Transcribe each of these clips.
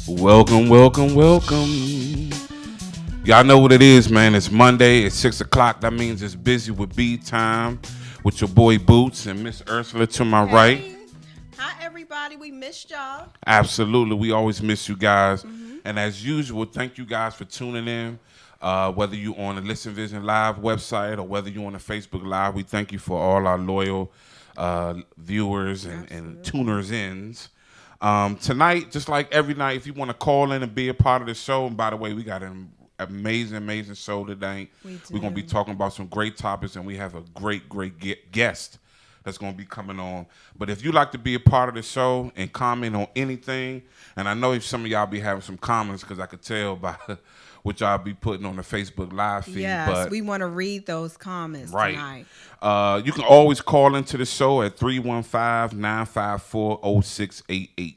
Welcome, welcome, welcome. Y'all know what it is, man. It's Monday. It's 6 o'clock. That means it's busy with B time with your boy Boots and Miss Ursula to my right. Hey, hi everybody. We missed y'all. Absolutely. We always miss you guys. Mm-hmm. And as usual, thank you guys for tuning in. Whether you on the Listen Vision Live website or whether you on the Facebook Live, we thank you for all our loyal viewers and tuners ins. Tonight, just like every night, if you want to call in and be a part of the show, and by the way, we got an amazing show today. We're going to be talking about some great topics, and we have a great guest that's going to be coming on. But if you like to be a part of the show and comment on anything, and I know if some of y'all be having some comments because I could tell by what y'all be putting on the Facebook Live feed. Yes, but we want to read those comments right. tonight. You can always call into the show at 315-954-0688.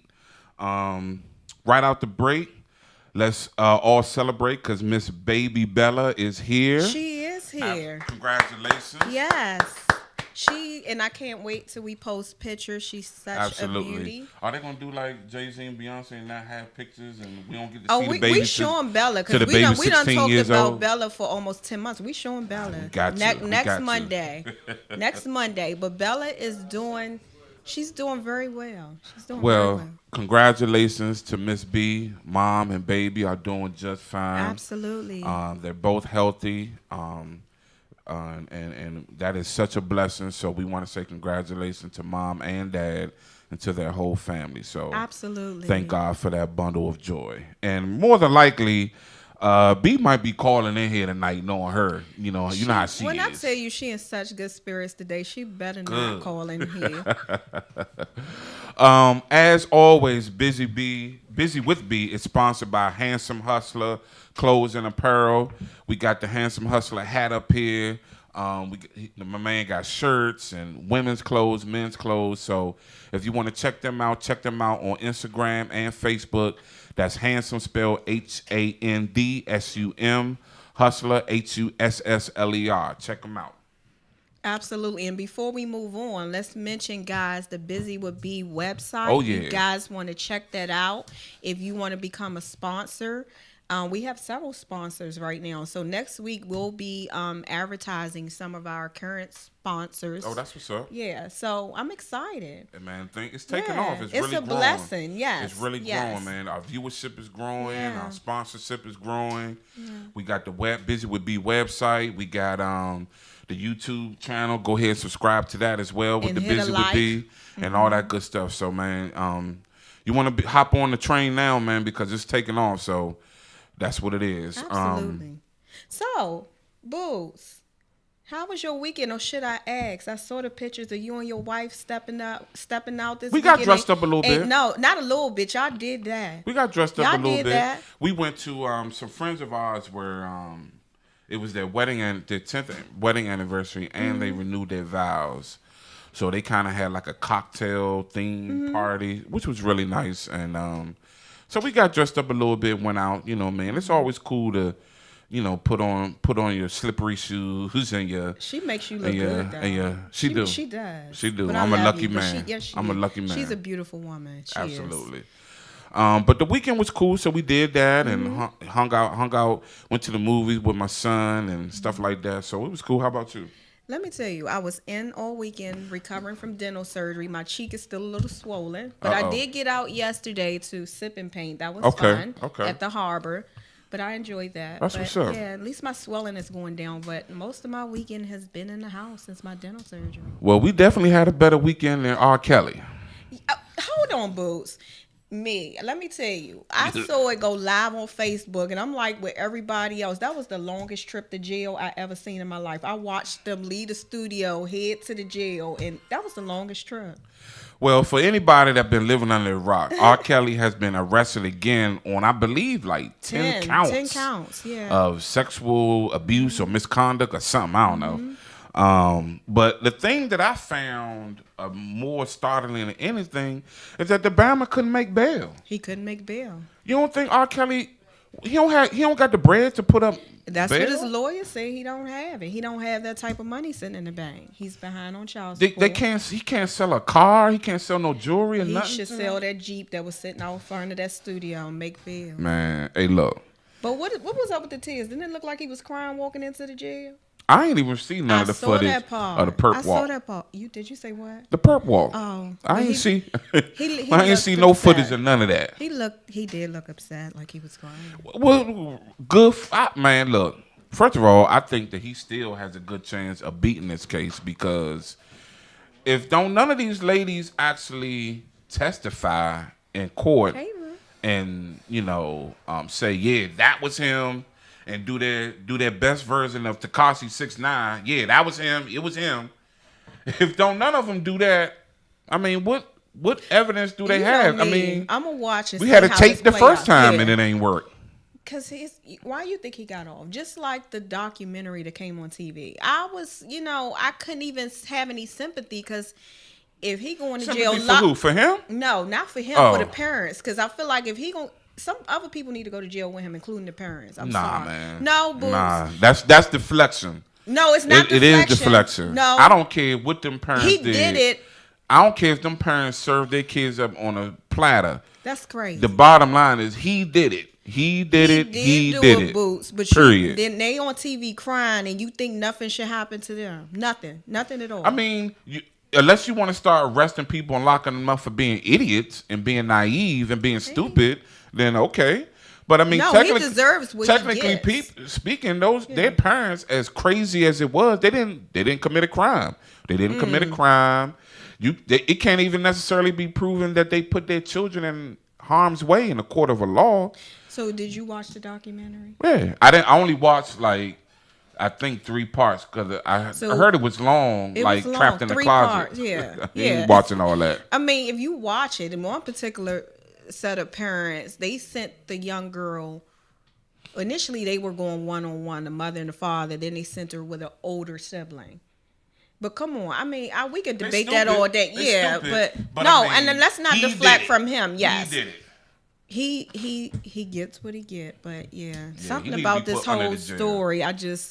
Right out the break, let's all celebrate because Miss Baby Bella is here. She is here. Congratulations. Yes. And I can't wait till we post pictures. She's such a beauty. Are they gonna do like Jay-Z and Beyonce and not have pictures and we don't get to see the baby? We showing Bella because we done talked about Bella for almost 10 months. We showing Bella next Monday. Next Monday. But Bella is she's doing very well. Very well. Congratulations to Miss B. Mom and baby are doing just fine. Absolutely. They're both healthy. And that is such a blessing. So we want to say congratulations to mom and dad and to their whole family. So absolutely, thank God for that bundle of joy. And more than likely, B might be calling in here tonight, knowing her. You know how she is. When I tell you she in such good spirits today, she better not call in here. As always, Busy with B is sponsored by Handsome Hustler Clothes and Apparel. We got the Handsome Hustler hat up here. My man got shirts and women's clothes, men's clothes. So if you want to check them out on Instagram and Facebook. That's Handsome spelled HANDSUM, Hustler HUSSLER. Check them out. Absolutely. And before we move on, let's mention, guys, the Buzy with B website. Oh, yeah. You guys want to check that out if you want to become a sponsor. We have several sponsors right now. So next week we'll be advertising some of our current sponsors. Oh, that's what's up. Yeah. So I'm excited. And man, it's taking off. It's really a growing. Blessing. Yes. It's really growing, man. Our viewership is growing. Yeah. Our sponsorship is growing. Yeah. We got the Buzy with B website. We got the YouTube channel. Go ahead and subscribe to that as well with the Buzy with B and all that good stuff. So man, you want to hop on the train now, man, because it's taking off. So that's what it is. Absolutely. So, Boots, how was your weekend, or should I ask? I saw the pictures of you and your wife stepping out this weekend. We got dressed up a little bit. No, not a little bit. Y'all did that. We got dressed up a little bit. That. We went to some friends of ours where it was their wedding and their 10th wedding anniversary, and they renewed their vows. So they kind of had like a cocktail theme party, which was really nice. And so we got dressed up a little bit, went out. You know, man, it's always cool to, put on your slippery shoes and your. She makes you look good, though. And she do. She does. She do. But I'm a lucky man. I'm a lucky man. She's a beautiful woman. She Absolutely. Is. But the weekend was cool, so we did that and hung out, went to the movies with my son and stuff like that. So it was cool. How about you? Let me tell you, I was in all weekend recovering from dental surgery. My cheek is still a little swollen, but I did get out yesterday to sip and paint. That was fun at the harbor, but I enjoyed that. That's what's up. Yeah, at least my swelling is going down, but most of my weekend has been in the house since my dental surgery. Well, we definitely had a better weekend than R. Kelly. Hold on, Boots. Let me tell you, I saw it go live on Facebook, and I'm like with everybody else. That was the longest trip to jail I ever seen in my life. I watched them leave the studio, head to the jail, and that was the longest trip. Well, for anybody that's been living under a rock, R. Kelly has been arrested again on, I believe, like 10 counts. 10 counts, yeah. Of sexual abuse or misconduct or something. I don't know. But the thing that I found more startling than anything is that the Bama couldn't make bail. He couldn't make bail. You don't think R. Kelly He don't got the bread to put up That's what his bail. lawyer said. He don't have it. He don't have that type of money sitting in the bank. He's behind on child They support. can't. He can't sell a car. He can't sell no jewelry or He nothing. should to sell him. that Jeep that was sitting out front of that studio and make bail. Man, hey, look. But what was up with the tears? Didn't it look like he was crying walking into the jail? I ain't even seen none of the saw footage that part. of the perp I walk. saw that part. Did you say what? The perp walk. Oh, I but ain't see. he I ain't looked see no upset. footage of none of that. He did look upset, like he was crying. Well, good. Man, look. First of all, I think that he still has a good chance of beating this case because if none of these ladies actually testify in court Hey, Ru. and say yeah that was him and do their best version of Tekashi 6ix9ine, yeah that was him, it was him. If none of them do that, I mean what evidence do they You know have? me, I mean I'm gonna watch and we see had a how tape this the play first out. time Yeah. and it ain't work. Cause why you think he got off? Just like the documentary that came on TV. I couldn't even have any sympathy because if he going to jail, Sympathy for who? For him? No, not for him, Oh. for the parents. Because I feel like if he going, some other people need to go to jail with him, including the parents. I'm Nah, sorry. man. No, Boots. Nah, that's deflection. No, it's not. It is deflection. No, I don't care what them parents He did. did it. I don't care if them parents served their kids up on a platter. That's crazy. The bottom line is he did it. He did it. He did it. Boots, but Period. then they on TV crying, and you think nothing should happen to them. Nothing at all. I mean, unless you want to start arresting people and locking them up for being idiots and being naive and being stupid, then okay. But I mean, no, technically, he deserves what he gets. Speaking, their parents, as crazy as it was, they didn't commit a crime. They didn't commit a crime. It can't even necessarily be proven that they put their children in harm's way in a court of a law. So did you watch the documentary? Yeah, I only watched I think 3 parts because I heard it was long, It like was long, trapped in the 3 closet. parts, yeah. I Yeah. ain't watching all that. I mean, if you watch it, in one particular set of parents, they sent the young girl. Initially, they were going one-on-one, the mother and the father. Then they sent her with an older sibling. But come on, I mean, we could debate that all day. Yeah, but no, I mean, and then let's not deflect from him. Yes, he did it. He gets what he get, but he something need to about be this put under whole the jail. story, I don't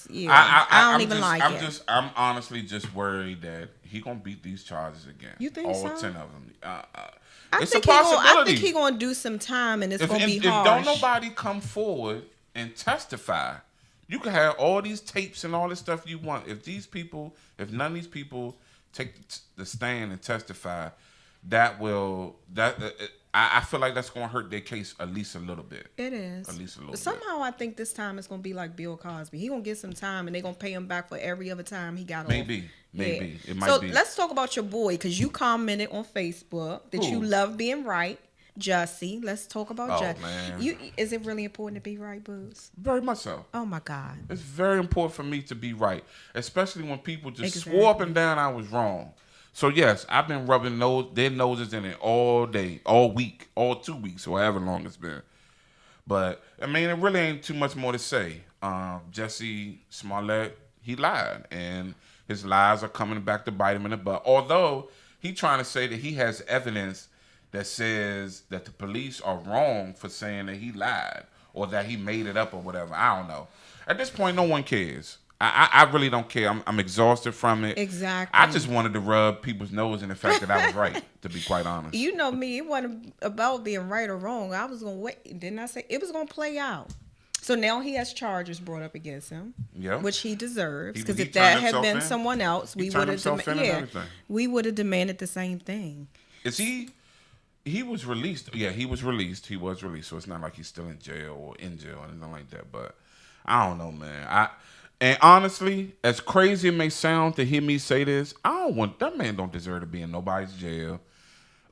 I'm even like it. I'm honestly just worried that he gonna beat these charges again. You think all so? 10 of them. I It's a think possibility. he gonna do some time, and it's gonna be If harsh. don't nobody come forward and testify, you can have all these tapes and all this stuff you want. If none of these people take the stand and testify, I feel like that's gonna hurt their case at least a little bit. It is. At least a little bit. Somehow I think this time it's gonna be like Bill Cosby. He gonna get some time, and they gonna pay him back for every other time he got off. Maybe it might so be. let's talk about your boy, because you commented on Facebook that you Who? love being right. Jussie, let's talk about Jussie. Man. Is it really important to be right, Boots? Very much so. Oh my God. It's very important for me to be right, especially when people just Exactly. swore up and down I was wrong. So yes, I've been rubbing their noses in it all day, all week, all 2 weeks, or however long it's been. But I mean, it really ain't too much more to say. Jussie Smollett, he lied, and his lies are coming back to bite him in the butt. Although he trying to say that he has evidence that says that the police are wrong for saying that he lied or that he made it up or whatever. I don't know. At this point, no one cares. I really don't care. I'm exhausted from it. Exactly. I just wanted to rub people's nose in the fact that I was right, to be quite honest. You know me, it wasn't about being right or wrong. I was gonna wait. Didn't I say it was gonna play out? So now he has charges brought up against him, which he deserves. Because if that had been someone else, we would have demanded the same thing. Is he? He was released. Yeah, he was released. He was released. So it's not like he's still in jail or anything like that. But I don't know, man. And honestly, as crazy it may sound to hear me say this, that man don't deserve to be in nobody's jail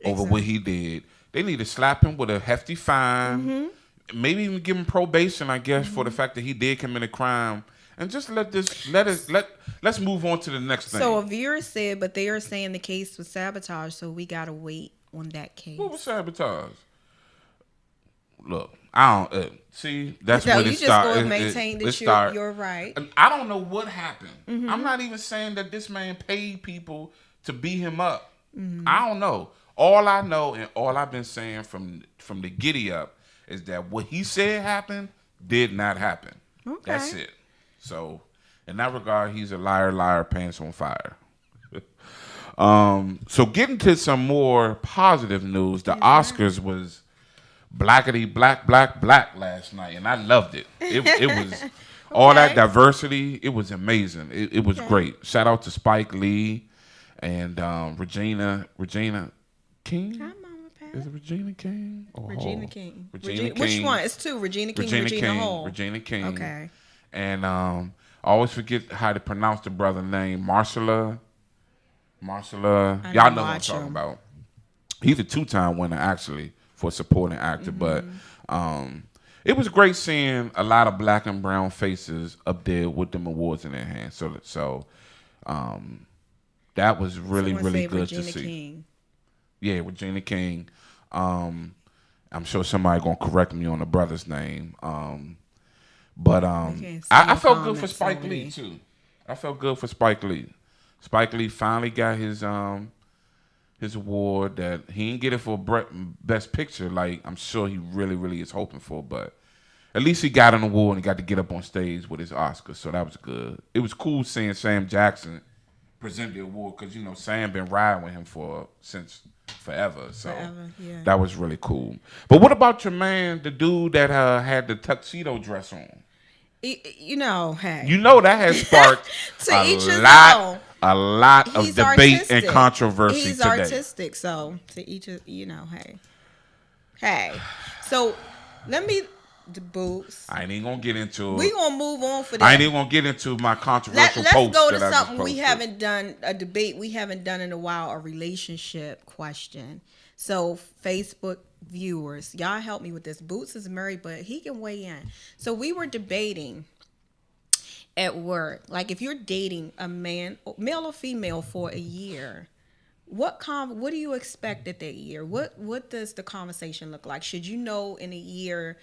over what he did. They need to slap him with a hefty fine, maybe even give him probation, I guess, for the fact that he did commit a crime, and just let's move on to the next thing. So a viewer said, but they are saying the case was sabotage, so we gotta wait on that case. What was sabotage? Look, I don't see. That's no, when you it just started. go and maintain that you're right. I don't know what happened. I'm not even saying that this man paid people to beat him up. I don't know. All I know and all I've been saying from the giddy up is that what he said happened did not happen. Okay. That's it. So, in that regard, he's a liar, liar, pants on fire. So getting to some more positive news, the Oscars was blackety black black black last night, and I loved it. It was all that diversity. It was amazing. It was great. Shout out to Spike Lee and Regina King. Hi, Mama Pat. Is it Regina King? Or Regina Hall? King. Regina King. Which one? It's two. Regina King. Regina Hall. Regina King. Okay. And I always forget how to pronounce the brother name. Marcella. Y'all know what I'm talking about. He's a 2-time winner actually for supporting actor, but it was great seeing a lot of black and brown faces up there with them awards in their hands. So that was really good Regina to see. King. Yeah, Regina King. I'm sure somebody gonna correct me on the brother's name. But I felt good for Spike Lee too. I felt good for Spike Lee. Spike Lee finally got his award that he didn't get it for Best Picture, like I'm sure he really is hoping for, but at least he got an award and he got to get up on stage with his Oscar, so that was good. It was cool seeing Sam Jackson present the award because Sam been riding with him since forever, so yeah. That was really cool. But what about your man, the dude that had the tuxedo dress on? Hey. That has sparked a lot of debate artistic. and controversy He's today. artistic, so to each of hey. So let me the boots. I ain't even gonna get into it. We gonna move on for that. I ain't even gonna get into my controversial Let's post. go to that something we haven't done, a debate we haven't done in a while, a relationship question. So Facebook viewers, y'all help me with this. Boots is married, but he can weigh in. So we were debating at work, like if you're dating a man, male or female, for a year, what do you expect at that year? What does the conversation look like? Should you know in a year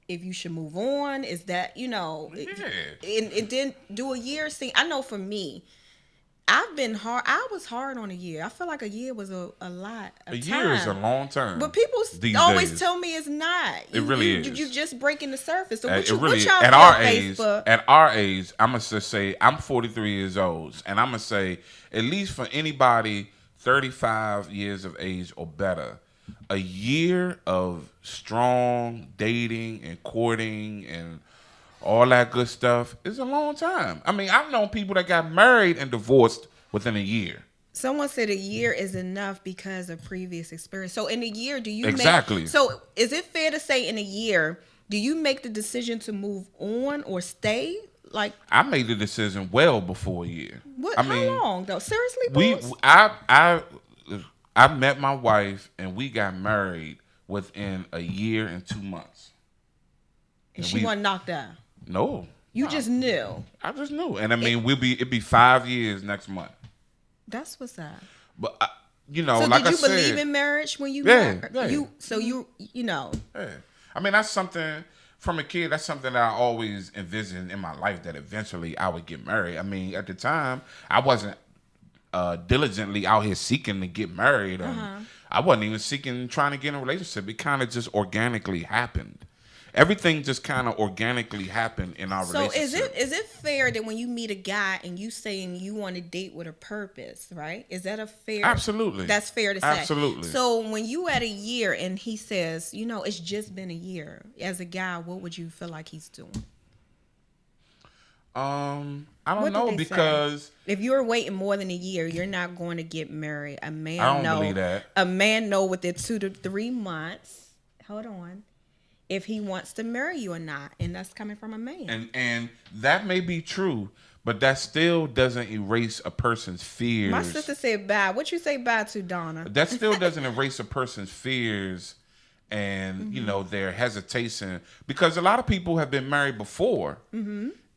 if you should move on? Is that and then do a year? See, I know for me, I've been hard. I was hard on a year. I feel like a year was a lot of time. A year is a long time. But people always tell me it's not. It really is. You just breaking the surface. So it really is. At our age, I'm going to say, I'm 43 years old. And I'm going to say, at least for anybody 35 years of age or better, a year of strong dating and courting and all that good stuff is a long time. I mean, I've known people that got married and divorced within a year. Someone said a year is enough because of previous experience. So in a year, do you Exactly. So is it fair to say in a year, do you make the decision to move on or stay? Like I made the decision well before a year. How long though? Seriously, I met my wife and we got married within a year and 2 months. And she wasn't knocked down. No. You just knew. I just knew. And I mean, it'd be 5 years next month. That's what's up. But, so like I said. Did you believe in marriage when you married? Yeah. Yeah. I mean, that's something, from a kid, that's something that I always envisioned in my life, that eventually I would get married. I mean, at the time, I wasn't diligently out here seeking to get married. I wasn't even trying to get in a relationship. It kind of just organically happened. Everything just kind of organically happened in our relationship. So is it fair that when you meet a guy and you saying you want to date with a purpose, right? Is that a fair? Absolutely. That's fair to say. Absolutely. So when you at a year and he says, it's just been a year, as a guy, what would you feel like he's doing? I don't know, because if you're waiting more than a year, you're not going to get married. I don't believe that. A man know within 2 to 3 months. Hold on. If he wants to marry you or not, and that's coming from a man. And that may be true, but that still doesn't erase a person's fears. My sister said bye. What you say bye to, Donna? That still doesn't erase a person's fears and their hesitation, because a lot of people have been married before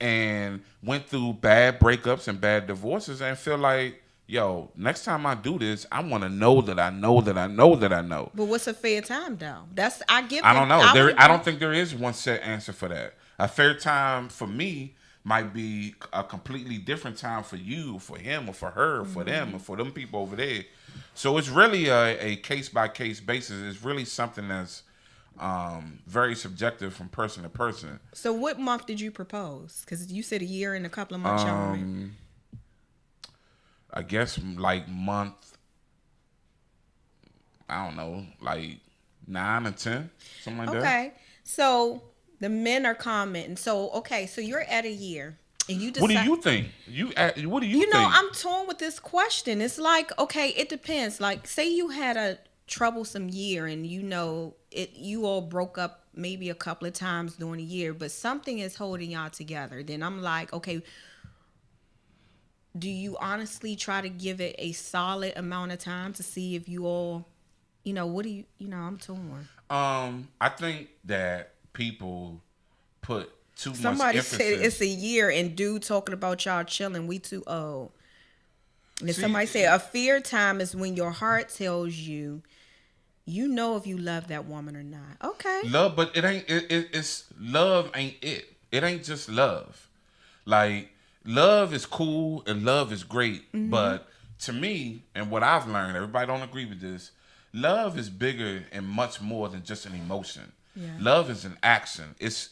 and went through bad breakups and bad divorces and feel like, yo, next time I do this, I want to know that I know that I know that I know. But what's a fair time, though? I don't know. I don't think there is one set answer for that. A fair time for me might be a completely different time for you, for him, or for her, or for them, or for them people over there. So it's really a case by case basis. It's really something that's very subjective from person to person. So what month did you propose? Because you said a year and a couple of months younger. I guess like month, I don't know, like 9 or 10, something like that. Okay. So the men are commenting. So okay, so you're at a year and you What do decide. you think? What do you You know, think? I'm torn with this question. It's like, okay, it depends. Like, say you had a troublesome year and you know it you all broke up maybe a couple of times during the year, but something is holding y'all together. Then I'm like, okay, do you honestly try to give it a solid amount of time to see if you all, what do I'm torn. I think that people put too much Somebody said it's emphasis. a year and dude talking about y'all chilling, we too old. And then See, somebody said a fear time is when your heart tells you you know if you love that woman or not. Okay. love, but it ain't. It's love ain't it. It ain't just love. Like love is cool and love is great, but to me and what I've learned, everybody don't agree with this. Love is bigger and much more than just an emotion. Yeah. Love is an action. It's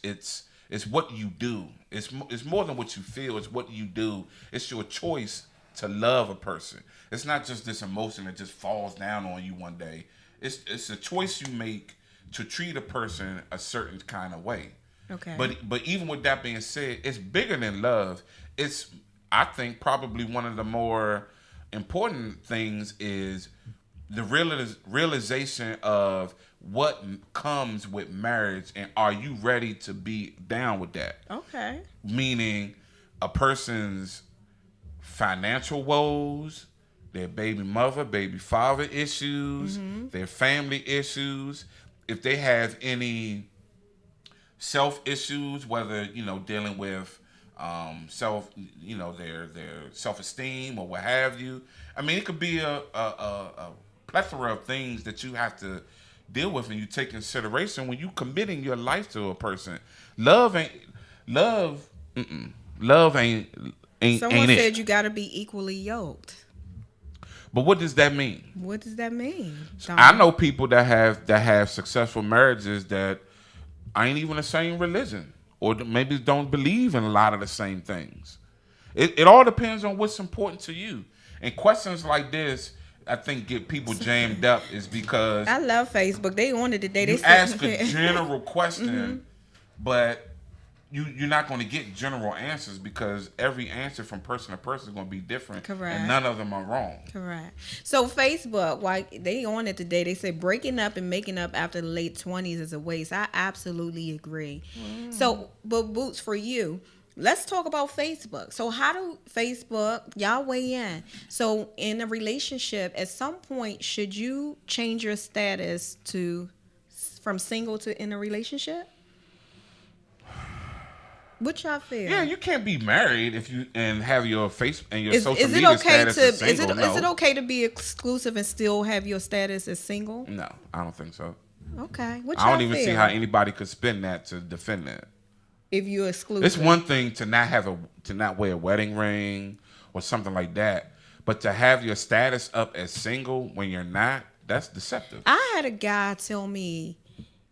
what you do. It's more than what you feel. It's what you do. It's your choice to love a person. It's not just this emotion that just falls down on you one day. It's a choice you make to treat a person a certain kind of way. Okay. But even with that being said, it's bigger than love. It's, I think, probably one of the more important things is the realization of what comes with marriage, and are you ready to be down with that? Okay. Meaning a person's financial woes, their baby mother, baby father issues, their family issues, if they have any self issues, whether dealing with self, their self esteem or what have you. I mean, it could be a plethora of things that you have to deal with and you take consideration when you committing your life to a person. Love ain't love. Love ain't Someone it. said you got to be equally yoked. But what does that mean? What does that mean? I know people that have successful marriages that ain't even the same religion, or maybe don't believe in a lot of the same things. It all depends on what's important to you. And questions like this, I think, get people jammed up is because I love Facebook. They on it today. They you said- ask a general question, but you're not going to get general answers because every answer from person to person is going to be different. Correct. And none of them are wrong. Correct. So Facebook, why they on it today? They said breaking up and making up after the late 20s is a waste. I absolutely agree. So, but Boots, for you, let's talk about Facebook. So how do Facebook, y'all weigh in? So in a relationship, at some point, should you change your status from single to in a relationship? What y'all feel? Yeah, you can't be married if you and have your face and your Is social it media okay status to as single. is it okay to be exclusive and still have your status as single? No, I don't think so. Okay. What I don't y'all even see feel? how anybody could spin that to defend that. If you're exclusive. It's one thing to not wear a wedding ring or something like that, but to have your status up as single when you're not, that's deceptive. I had a guy tell me,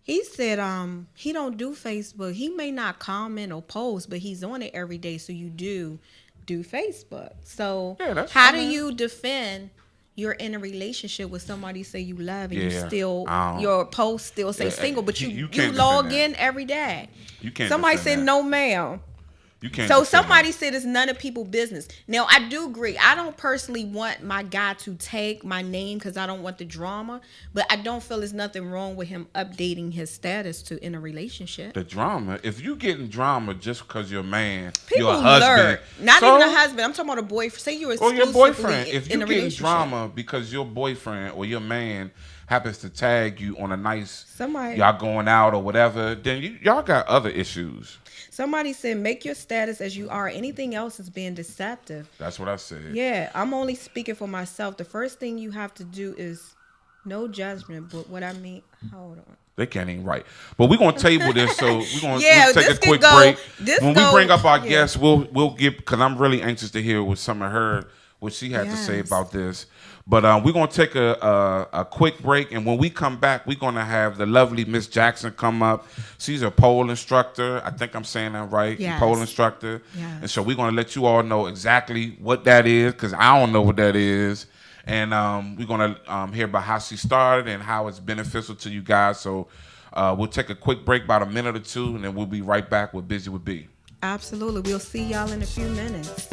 he said he don't do Facebook. He may not comment or post, but he's on it every day. So you do Facebook. So Yeah, that's how fine. do you defend you're in a relationship with somebody you say you love and you Yeah, still I don't- your posts still say Yeah, single, but you you can't log defend in every day. You can't. Somebody defend said that. no ma'am. You can't. So defend somebody that. said it's none of people's business. Now I do agree. I don't personally want my guy to take my name because I don't want the drama. But I don't feel there's nothing wrong with him updating his status to in a relationship. The drama. If you getting drama just because your man, People your husband, lurk. Not so- even a husband. I'm talking about a boyfriend. Say you're or exclusively your boyfriend. If in you a getting relationship. drama because your boyfriend or your man happens to tag you on a nice Somebody- y'all going out or whatever, then y'all got other issues. Somebody said make your status as you are. Anything else is being deceptive. That's what I said. Yeah, I'm only speaking for myself. The first thing you have to do is no judgment. But what I mean, hold on. They can't even write. But we're gonna table this, so we're gonna Yeah, we'll take this a could quick go- break. this When go- we bring up our yeah. guests, we'll get because I'm really anxious to hear what some of what she had to say Yes. about this. But we're going to take a quick break, and when we come back, we're going to have the lovely Miss Jackson come up. She's a pole instructor. I think I'm saying that right. Yes. Pole instructor. Yes. And so we're going to let you all know exactly what that is, because I don't know what that is. And we're going to hear about how she started and how it's beneficial to you guys. So we'll take a quick break, about a minute or two, and then we'll be right back with Busy with B. Absolutely. We'll see y'all in a few minutes.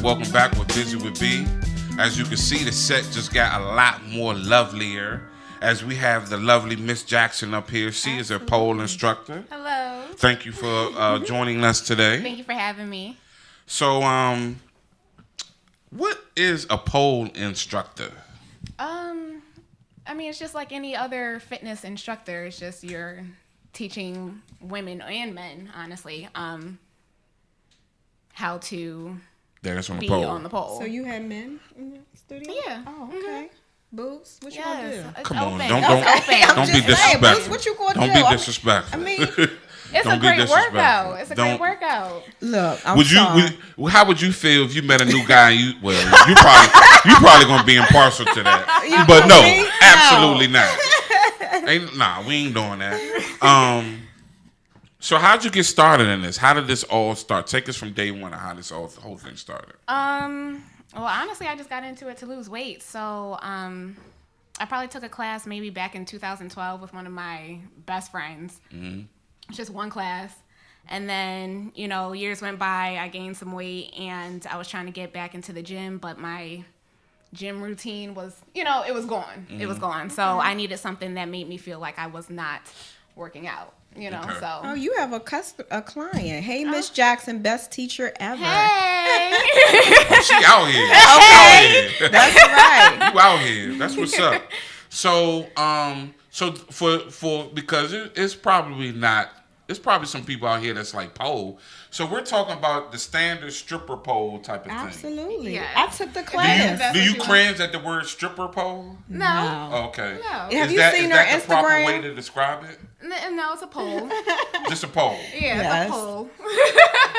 Welcome back with Busy with B. As you can see, the set just got a lot more lovelier as we have the lovely Miss Jackson up here. She is a pole instructor. Hello. Thank you for joining us today. Thank you for having me. So, what is a pole instructor? I mean, it's just like any other fitness instructor. It's just you're teaching women and men, honestly, how to Dance on the be pole. on the pole. So you had men in the studio? Yeah. Oh, okay. Boots, what you gonna do? It's Come on, open. don't It's open. don't be just saying, disrespectful. Boots, what you gonna Don't do? be disrespectful. I mean, It's Don't a be great disrespectful. workout. It's a Don't- great workout. look, I'm Would you? sorry. How would you feel if you met a new guy? And you probably gonna be impartial to that. But no, me? absolutely not. We ain't doing that. So how'd you get started in this? How did this all start? Take us from day one of how the whole thing started. Well, honestly, I just got into it to lose weight. So, I probably took a class maybe back in 2012 with one of my best friends. Mm-hmm. Just one class. And then, years went by, I gained some weight, and I was trying to get back into the gym, but my gym routine was, it was gone. It was gone. So I needed something that made me feel like I was not working out. Okay. So. Oh, you have a client. Hey, Miss Jackson, best teacher ever. Hey. She out here. Okay, that's right. You out here. That's what's up. So, so for because it's probably not. It's probably some people out here that's like pole. So we're talking about the standard stripper pole type of thing. Absolutely. Yes. I took the class. Do you cringe at the word stripper pole? No. Oh, okay. No. Have you seen is her that the proper Instagram? way to describe it? No, it's a pole. Just a pole. Yeah, Yes. it's a pole.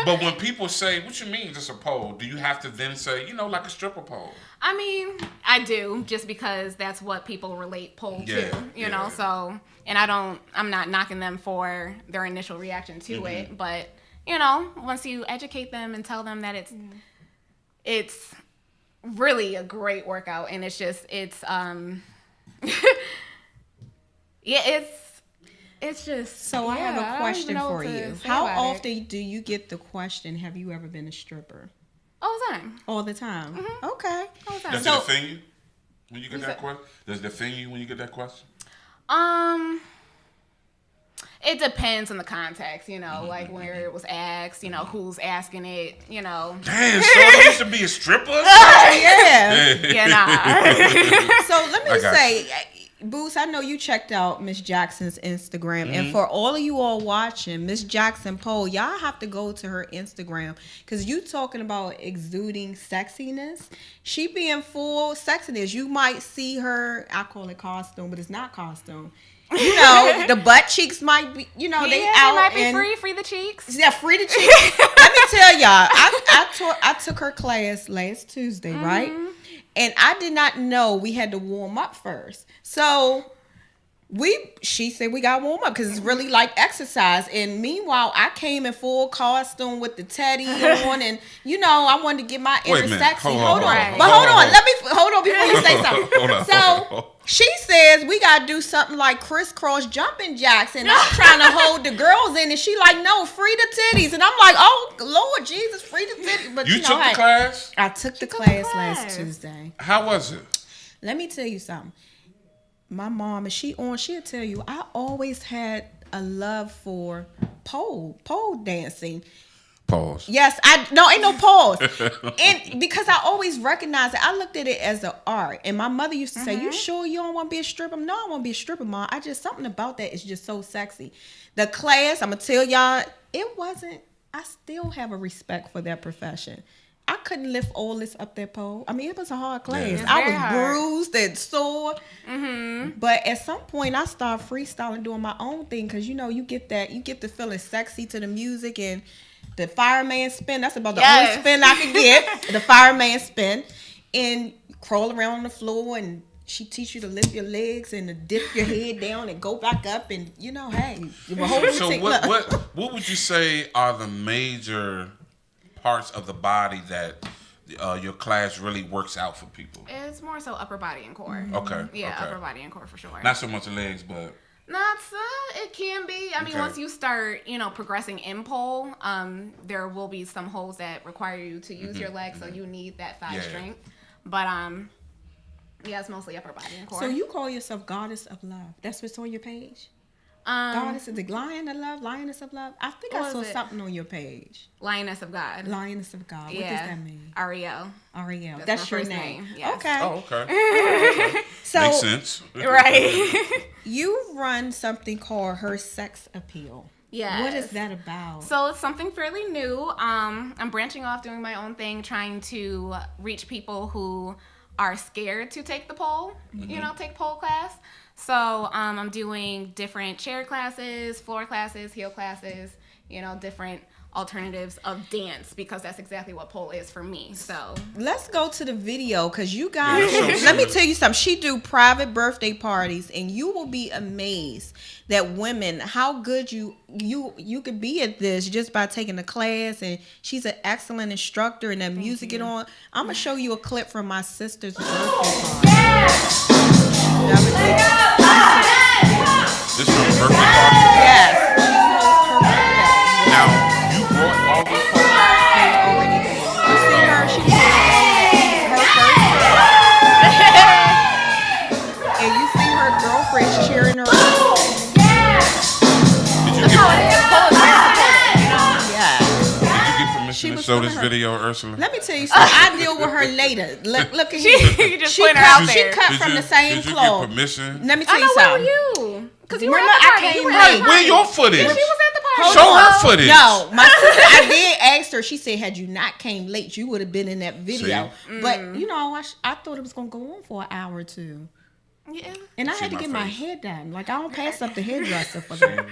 But when people say, "What you mean, just a pole?" Do you have to then say, like a stripper pole? I mean, I do, just because that's what people relate pole to, you know, so, and I'm not knocking them for their initial reaction to it, but, once you educate them and tell them that it's really a great workout, and it's just, it's just. So I have a question for you. How often often do you get the question, have you ever been a stripper? All the time. All the time. Okay. All the time. Does it offend you when you get that question? Does it offend you when you get that question? It depends on the context, like where it was asked, who's asking it, Damn, so you used to be a stripper? Yeah. Yeah, nah. So let me say, Boots, I know you checked out Miss Jackson's Instagram, and for all of you all watching, Miss Jackson Poll, y'all have to go to her Instagram, because you talking about exuding sexiness. She being full sexiness. You might see her, I call it costume, but it's not costume. The butt cheeks might be, they out. They might be free the cheeks. Yeah, free the cheeks. Let me tell y'all, I took her class last Tuesday, right? And I did not know we had to warm up first. So she said we got to warm up because it's really like exercise. And meanwhile, I came in full costume with the teddy on, and I wanted to get my inner sexy. Hold on. Hold on before you say something. So she says we got to do something like crisscross jumping jacks, and I'm trying to hold the girls in, and she like, no, free the titties, and I'm like, oh Lord Jesus, free the titties. But you took the class? I took the class last Tuesday. How was it? Let me tell you something. My mom, she'll tell you, I always had a love for pole dancing. Pause. Yes, ain't no pause. And because I always recognized it, I looked at it as an art. And my mother used to say, you sure you don't want to be a stripper? No, I want to be a stripper, Mom. Something about that is just so sexy. The class, I'm going to tell y'all, I still have a respect for that profession. I couldn't lift all this up that pole. I mean, it was a hard class. Yeah. I was bruised and sore. But at some point, I started freestyling, doing my own thing, because you get the feeling sexy to the music, and the fireman spin. That's about the only spin I could get. The fireman spin, and crawl around on the floor, and she teach you to lift your legs and to dip your head down and go back up, and hey. So what would you say are the major parts of the body that your class really works out for people? It's more so upper body and core. Okay. Yeah, upper body and core for sure. Not so much legs, but not so. It can be. I mean, once you start, progressing in pole, there will be some holes that require you to use your legs, so you need that thigh strength. But yeah, it's mostly upper body and core. So you call yourself Goddess of Love? That's what's on your page? Goddess of the Lioness of Love. I think I saw something on your page. Lioness of God. Lioness of God. What does that mean? Ariel. Ariel. That's your name. Yes. Okay. Oh, okay. So, makes sense. Right. You run something called Her Sex Appeal. Yeah. What is that about? So it's something fairly new. I'm branching off, doing my own thing, trying to reach people who are scared to take the pole, take pole class. So I'm doing different chair classes, floor classes, heel classes, different alternatives of dance, because that's exactly what pole is for me. So let's go to the video, because you guys, let me tell you something. She do private birthday parties, and you will be amazed that women, how good you could be at this just by taking the class. And she's an excellent instructor, and that music get on. I'm gonna show you a clip from my sister's birthday party. This from a birthday party? Yes. Now, you brought all this You see her? She did her first. her girlfriend cheering her on. Did you That's how it get, is. Pole is very supportive, you know? Yeah. did you get permission She to was show filming this her. video, Ursula? Let me tell you something. I deal with her later. Look at You here. just She putting her cut, out she there. cut from the same Did you cloth. get permission? Let me I tell know, you where were something. you? Because you were Remember, at the I party. came You were late. at the party. Where your footage? Yeah, she was at the party. Hold Show on. her footage. No, my sister, I did ask her. She said, had you not came late, you would have been in that video. See? But, you know, I thought it was going to go on for an hour or two. Yeah. And I See had to my get my face. hair done. Like, I don't pass up the hairdresser for that.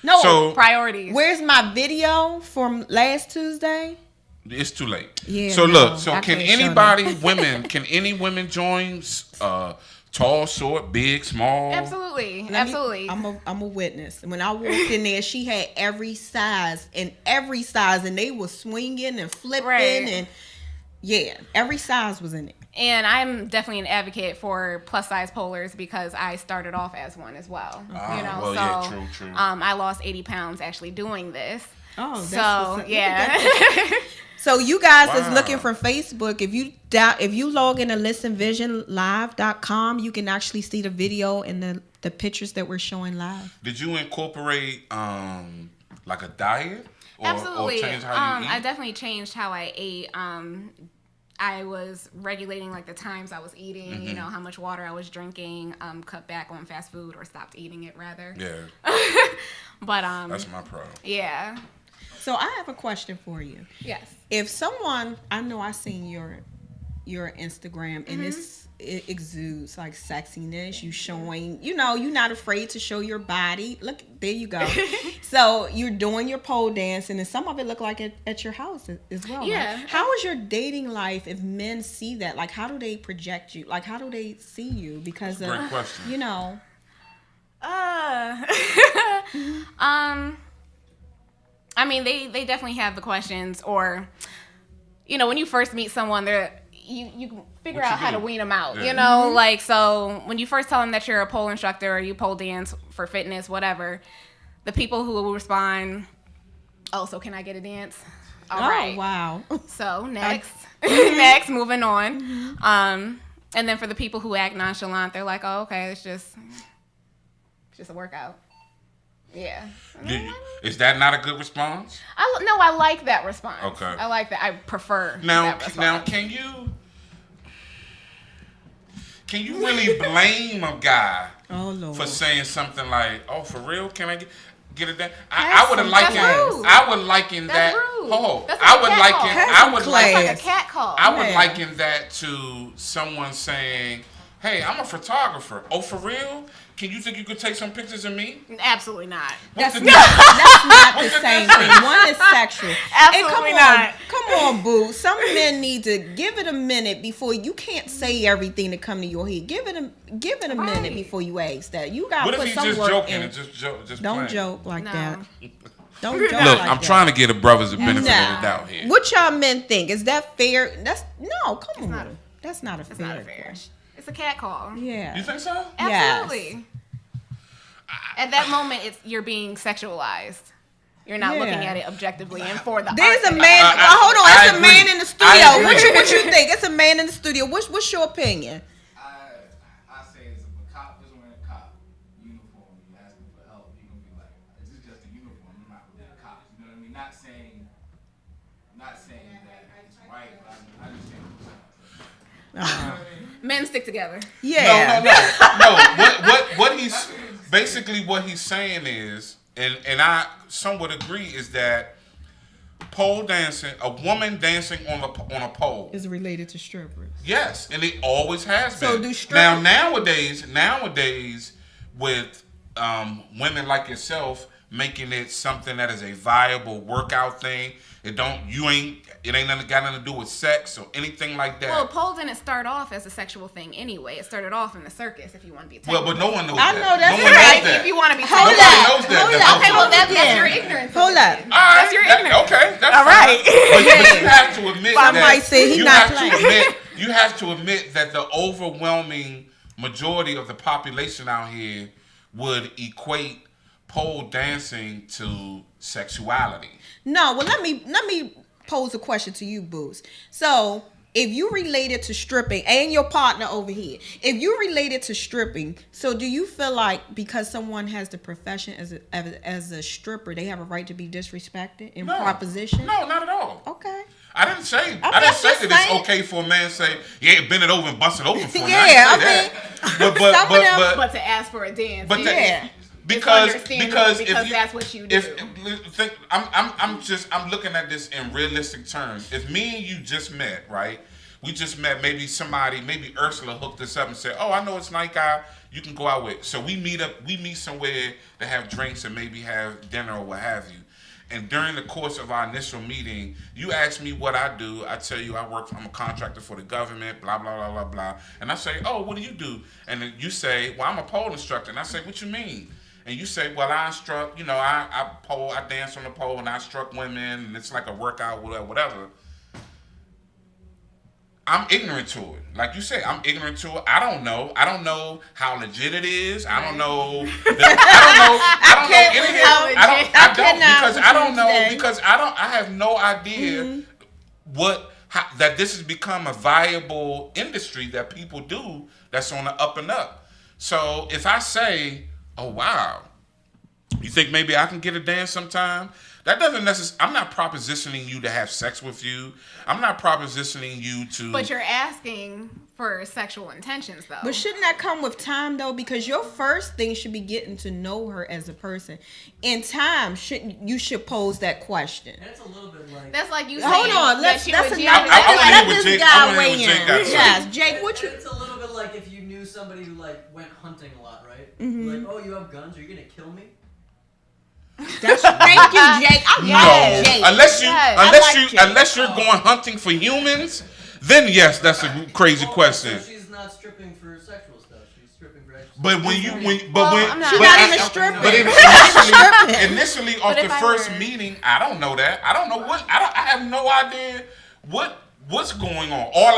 No, So Priorities. where's my video from last Tuesday? it's too late. Yeah, So no, look. So I can can't show anybody, women? Can any women join? Tall, short, big, small. Absolutely. Let me- Absolutely. I'm a witness. When I walked in there, she had every size, and they were swinging and flipping, Right. and yeah, every size was in it. And I'm definitely an advocate for plus size polars because I started off as one as well. Ah, you know, well, so yeah, true. I lost 80 pounds actually doing this. Oh, that's what's So up. Look at yeah. that. So you guys is Wow. looking for Facebook. If you log in to listenvisionlive.com, you can actually see the video and the pictures that we're showing live. Did you incorporate like a diet? Or Absolutely. change how you eat? I definitely changed how I ate. I was regulating like the times I was eating, Mm-hmm. you know, how much water I was drinking, cut back on fast food or stopped eating it rather. Yeah, But that's my problem. yeah. So I have a question for you. Yes. If someone, I know I seen your Instagram and it exudes like sexiness. You showing, you know, you're not afraid to show your body. Look, there you go. So you're doing your pole dancing, and some of it look like at your house as well. Yeah. Right? How is your dating life if men see that? Like, how do they project you? Like, how do they see you? Because of, Great question. you know. I mean, they definitely have the questions, or, you know, when you first meet someone, you can figure What you out how do? to wean them out, Yeah. you know? Like, so when you first tell them that you're a pole instructor or you pole dance for fitness, whatever, the people who will respond, oh, so can I get a dance? All right. Wow. So next, moving on. And then for the people who act nonchalant, they're like, oh, okay, it's just a workout. Yeah. Is that not a good response? I like that response. Okay. I like that. I prefer Now, that response. now, can you really blame a guy Oh Lord. for saying something like, "Oh, for real? Can I get it done?" I would have That's likened. rude. I would liken That's that. rude. Oh, That's I like would a cat liken. call. I Have would some like. It's class. like a cat call. I would Yeah. liken that to someone saying, "Hey, I'm a photographer. Oh, for real? Can you think you could take some pictures of me?" Absolutely not. What's That's the not, difference? that's not the What's the same difference? thing. One is sexual. Absolutely and not. Come on, boo. Some men need to give it a minute before you can't say everything that come to your head. Give it a minute Right. before you ask that. You got What to if put he's some just work joking in. and just Don't playing? joke like No. that. Don't joke Look, like I'm that. trying to get a brothers the benefit of Nah. the doubt here. What y'all men think? Is that fair? No, come on. not- That's not a It's fair not fair. question. It's a cat call. Yeah. You think so? Absolutely. At that moment, you're being sexualized. You're not looking Yeah. at it objectively and for the There's art a that- man. Hold on, I it's a agree. man in the I studio. agree. What you think? It's a man in the studio. What's your opinion? I say it's if a cop is wearing a cop uniform, you ask him for help, he gonna be like, "This is just a uniform. I'm not really a cop." You know what I mean? Not saying that it's right, but I understand what you're saying. Men stick together. Yeah. No. What he's basically what he's saying is, and I somewhat agree, is that pole dancing, a woman dancing on a pole, Is related to strippers. yes, and it always has So been. do strippers- Nowadays, with women like yourself making it something that is a viable workout thing, it ain't got nothing to do with sex or anything like that. Well, pole didn't start off as a sexual thing anyway. It started off in the circus, if you want to be Well, technical. but no one knows I that. know that's no one right. knows that. If you want to be Hold technical. up. knows that. Hold That's up. Okay, well, that's Yeah. your ignorance. Hold up. All right, That's your ignorance. Okay, that's All fine. right. But you have to admit Some that might say he you not have playing. to admit you have to admit that the overwhelming majority of the population out here would equate pole dancing to sexuality. No, well let me pose a question to you, Booz. So if you related to stripping and your partner over here, if you related to stripping, so do you feel like because someone has the profession as a stripper, they have a right to be disrespected in proposition? No, not at all. Okay. I didn't say just that saying. it's okay for a man to say, yeah, bend it over and bust it open for me. Yeah, I didn't say that. But to ask for a dance. But Yeah. because because that's what you do. I'm looking at this in realistic terms. If me and you just met, right? We just met. Maybe Ursula hooked us up and said, "Oh, I know it's night guy. You can go out with." So we meet somewhere to have drinks and maybe have dinner or what have you. And during the course of our initial meeting, you ask me what I do. I tell you I'm a contractor for the government, blah, blah, blah, blah, blah. And I say, oh, what do you do? And then you say, well, I'm a pole instructor. And I say, what you mean? And you say, well, I instruct, I dance on the pole and I instruct women and it's like a workout, whatever. I'm ignorant to it. Like you say, I'm ignorant to it. I don't know. I don't know how legit it is. I don't know. I have no idea that this has become a viable industry that people do that's on the up and up. So if I say, oh wow, you think maybe I can get a dance sometime? That doesn't necessarily. I'm not propositioning you to have sex with you. I'm not propositioning you to. But you're asking for sexual intentions, though. But shouldn't that come with time, though? Because your first thing should be getting to know her as a person. In time, you should pose that question. And it's a little bit like. That's like you saying. Hold on, let this Jake guy weigh in. Jake Yes, Jake, what you? It's a little bit like if you knew somebody who like went hunting a lot, right? Mm-hmm. Like, oh, you have guns? Are you gonna kill me? Thank you, Jake. I love Jake. Unless you're going hunting for humans, then yes, that's a crazy question. So she's not stripping for sexual stuff. She's stripping for extra. But initially off the first meeting, I don't know that. I don't know I have no idea what's going on. All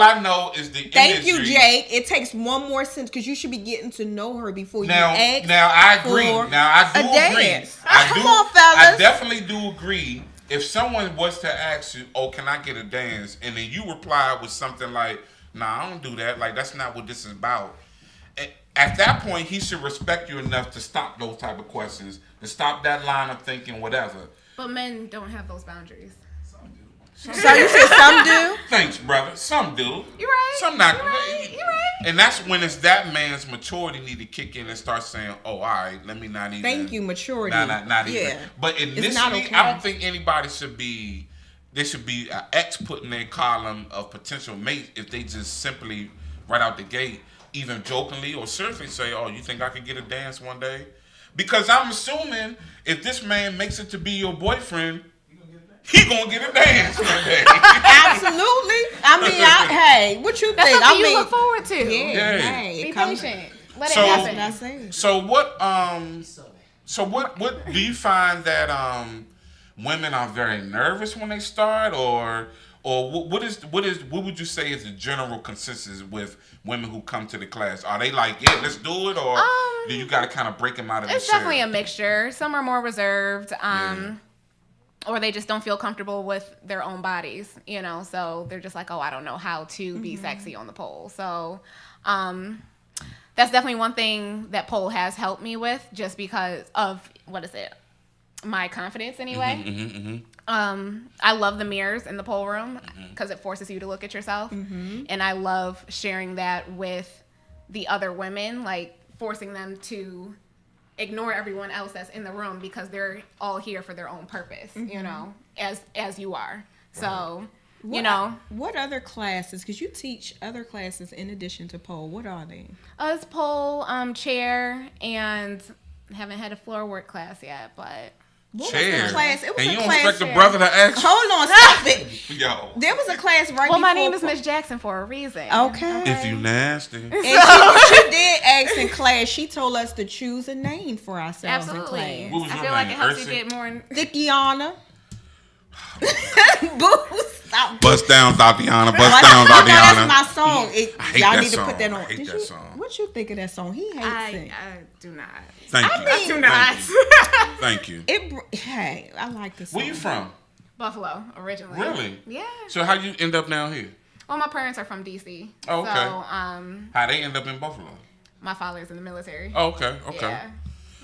I know is the Thank industry. you, Jake. It takes one more sentence because you should be getting to know her before you ask. Now I agree. Now I do agree. Dance. Come on, fellas. I definitely do agree. If someone was to ask you, "Oh, can I get a dance?" and then you reply with something like, "Nah, I don't do that. Like that's not what this is about." At that point, he should respect you enough to stop those type of questions, to stop that line of thinking, whatever. But men don't have those boundaries. So you said some do? Thanks, brother. Some do. You're right. Some not. You're right. And that's when it's that man's maturity need to kick in and start saying, "Oh, all right, let me not even." Thank you, maturity. Not even. Yeah. But initially, okay. I don't think anybody should be. There should be an X put in their column of potential mates if they just simply right out the gate, even jokingly or seriously say, "Oh, you think I could get a dance one day?" Because I'm assuming if this man makes it to be your boyfriend, he gonna get a dance one day. Absolutely. I mean, hey, what you think? Something you look forward to. Yeah. Hey, be patient. Let it happen. So what do you find that women are very nervous when they start, or what would you say is the general consensus with women who come to the class? Are they like, yeah, let's do it, or do you got to kind of break them out of It's definitely a mixture. Some are more reserved. Or they just don't feel comfortable with their own bodies, so they're just like, oh, I don't know how to be sexy on the pole. So that's definitely one thing that pole has helped me with, just because of, my confidence anyway. I love the mirrors in the pole room because it forces you to look at yourself. And I love sharing that with the other women, like forcing them to ignore everyone else that's in the room because they're all here for their own purpose, as you are. So, What other classes, because you teach other classes in addition to pole, what are they? It's pole, chair, and haven't had a floor work class yet, but... What was the class? It was and a you class. Don't expect the brother to ask? Hold on, stop it. Yo. There was a class right Well, before. my name is Miss Jackson for a reason. Okay. If you nasty. And she did ask in class. She told us to choose a name for ourselves in class. Absolutely. I feel like it helps you get more... Thickiana. Boo, stop. Bust down, Tatiana. Bust down, Tatiana. That's my song. Y'all need to put that on. I hate that song. What you think of that song? He hates it. I do not. Thank you. I do not. Thank you. Hey, I like this song. Where you from? Buffalo originally. Really? Yeah. So how you end up down here? Well, my parents are from DC. Oh, okay. So, How they end up in Buffalo? my father's in the military. Oh, okay. Yeah.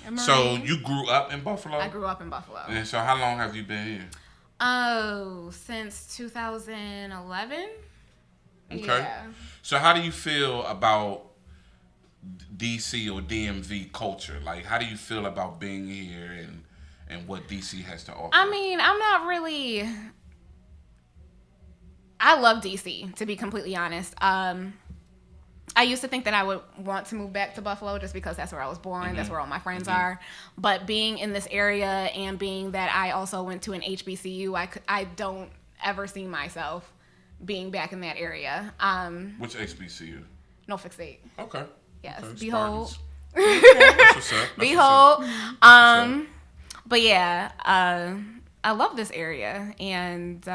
A So Marine. you grew up in Buffalo? I grew up in Buffalo. And so how long have you been here? Oh, since 2011. Okay. Yeah. So how do you feel about DC or DMV culture? Like, how do you feel about being here and what DC has to offer? I mean, I'm not really. I love DC, to be completely honest. I used to think that I would want to move back to Buffalo just because that's where I was born. That's where all my friends are. But being in this area and being that I also went to an HBCU, I don't ever see myself being back in that area. Which HBCU? Norfolk State. Okay. Yes. Okay, Behold. Spartans. That's what's up. That's Behold. what's up. But yeah, I love this area and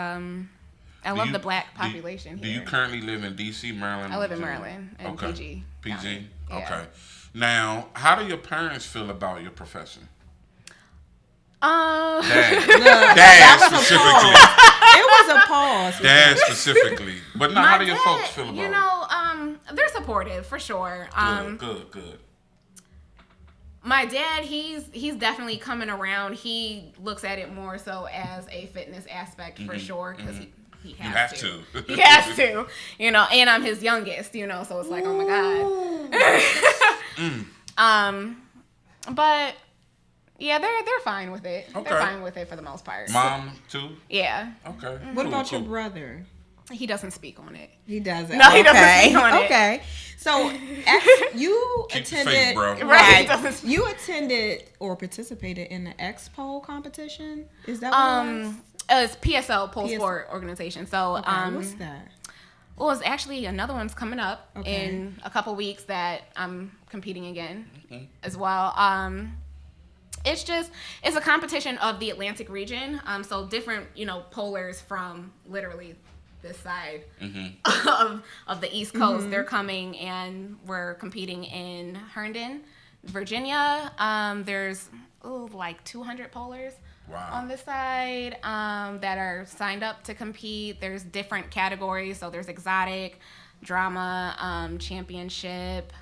I love the black population Do here. you currently live in DC, Maryland? I live in Virginia? Maryland and Okay. PG. PG? County. Yeah. Okay. Now, how do your parents feel about your profession? Um, Dad specifically. It was a pause. Dad specifically. But no, my how do your dad, folks feel about you know, they're supportive for sure. it? Good. My dad, he's definitely coming around. He looks at it more so as a fitness aspect for sure because he has to. He has to, you know. And I'm his youngest, you know, so it's like, oh my god. But yeah, they're fine with it. Okay. They're fine with it for the most part. Mom too? Yeah, Okay. What Cool, about your cool. brother? he doesn't speak on it. He doesn't. No, he doesn't speak on it. Okay. So you Keep the attended, faith, bro. Right, he doesn't speak. You attended or participated in the Expo competition. Is that what it was? It's PSL, Pole PS Sport Organization. So, Okay, what's that? well, it's actually another one's coming up Okay. in a couple weeks that I'm competing again as well. It's a competition of the Atlantic region. So different, you know, polars from literally this side of the East Coast. They're coming and we're competing in Herndon, Virginia. There's like 200 polars. Wow. On this side that are signed up to compete. There's different categories. So there's exotic, drama, championship.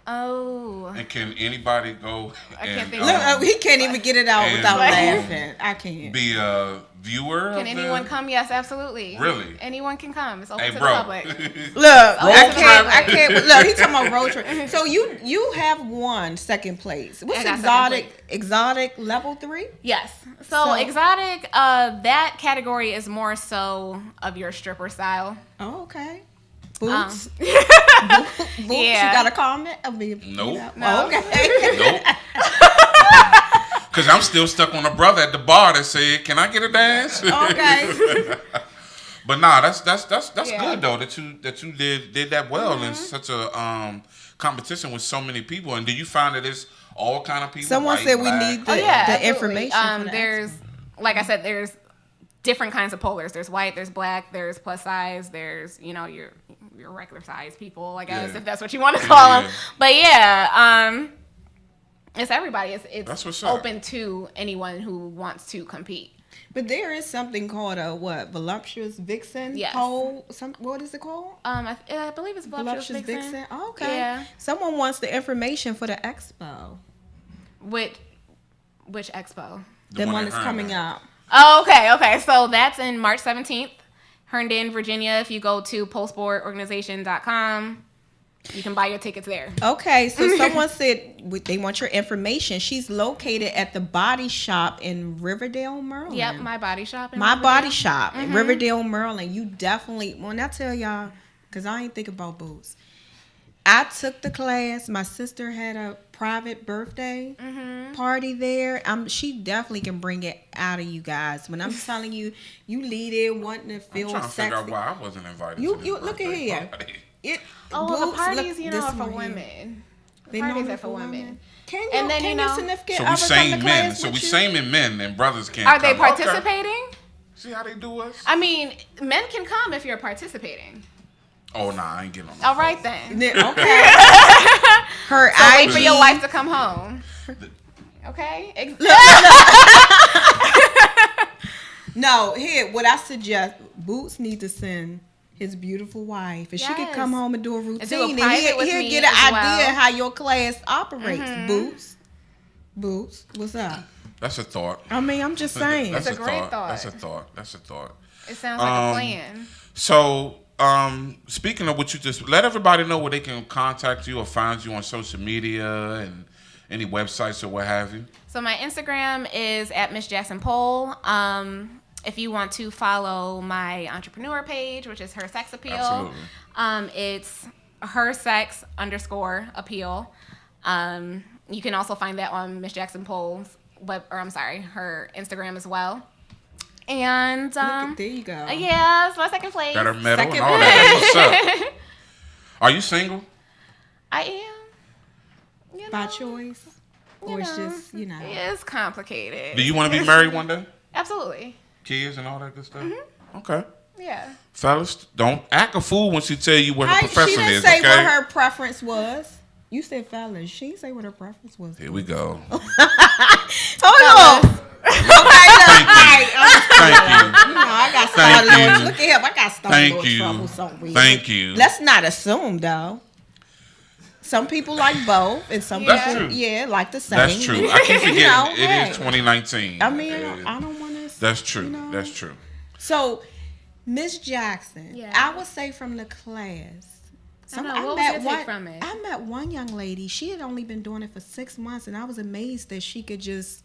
Oh. And can anybody go I can't and think Look, he can't even get it out and- without laughing. I can't. be a viewer? Can anyone come? Yes, absolutely. Really? Anyone can come. It's open Hey, to the bro. public. Look, I trip. can't. Look, he's talking about road trip. So you have won second place. What's I got second exotic level 3? Yes. So exotic, that category is more so of your stripper style. Oh, okay. Boots. Boots. Yeah. You got a comment? I mean, Nope. Oh, okay. Nope. Because I'm still stuck on a brother at the bar that said, "Can I get a dance?" Okay. But nah, that's Yeah. good though that you did that well in such a competition with so many people. And do you find that it's all kind of people? Someone white, said we black? need the absolutely. information. For the There's, like I said, there's different kinds of polars. There's white, there's black, there's plus size, there's, you know, your regular size people, I guess, Yeah. if that's what you want to call them. Yeah. But yeah, it's everybody. It's That's what's up. open to anyone who wants to compete. But there is something called a voluptuous vixen Yes. pole. What is it called? I believe it's voluptuous vixen. Oh, okay. Yeah. Someone wants the information for the expo. Which expo? The one in that's coming Herndon. up. Oh, okay. So that's in March 17th, Herndon, Virginia. If you go to polesportorganization.com, you can buy your tickets there. Okay, so someone said they want your information. She's located at the Body Shop in Riverdale, Maryland. Yep, my body shop. in My Riverdale. Body Shop in Riverdale, Maryland. You definitely, when I tell y'all, because I ain't think about boots. I took the class. My sister had a private birthday party there. She definitely can bring it out of you guys. When I'm telling you, you leave there wanting to I'm feel trying to figure out sexy. why I wasn't invited. You to this look at birthday here. party. The Boots, parties, look, you this know, are for one here. women. The They parties know are for women. Can And then, you your know- significant So we other come same to men. class So we with you? same men and brothers can't. Are they come. Okay. participating? See how they do us? I mean, men can come if you're participating. Oh nah, I ain't getting on. All right then. Okay. Her So wait IG. for your wife to come home. Okay. No, here, what I suggest, Boots need to send his beautiful wife. If she could Yes. come home and do a do a routine, and private with he'll me get an as idea well. how your class operates. Boots, what's up? That's a thought. I mean, I'm just saying. That's It's a great thought. That's a thought. That's a thought. It sounds like a plan. So, speaking of what you just, let everybody know where they can contact you or find you on social media and any websites or what have you. So my Instagram is at Miss Jackson Poll. If you want to follow my entrepreneur page, which is Her Sex Appeal, it's hersex_appeal. You can also find that on Miss Jackson Poll's her Instagram as well. And There you go. yeah, it's my second place. Got her medal and Second all that. What's up? Are you single? I am. You By know, choice, you or it's know, just It's complicated. Do you want to be married one day? Absolutely. Kids and all that good stuff? Mm-hmm. Okay. Yeah. Fellas, don't act a fool when she tell you what her She profession didn't is, say okay? what her preference was. You said fellas. She didn't say what her preference was. Here we go. Hold on. Okay, look. Thank you. You know, I got Thank started you. on. Look at him. I got started Thank on you. trouble somewhere. Thank you. Let's not assume though. Some people like both, and some That's people, true. like the same. That's true. I keep forgetting it hey. is 2019. I mean, I don't want to. That's true. You know. That's true. So, Miss Jackson, Yeah. I would say from the class. I know. What was your take from it? I met one young lady. She had only been doing it for 6 months, and I was amazed that she could just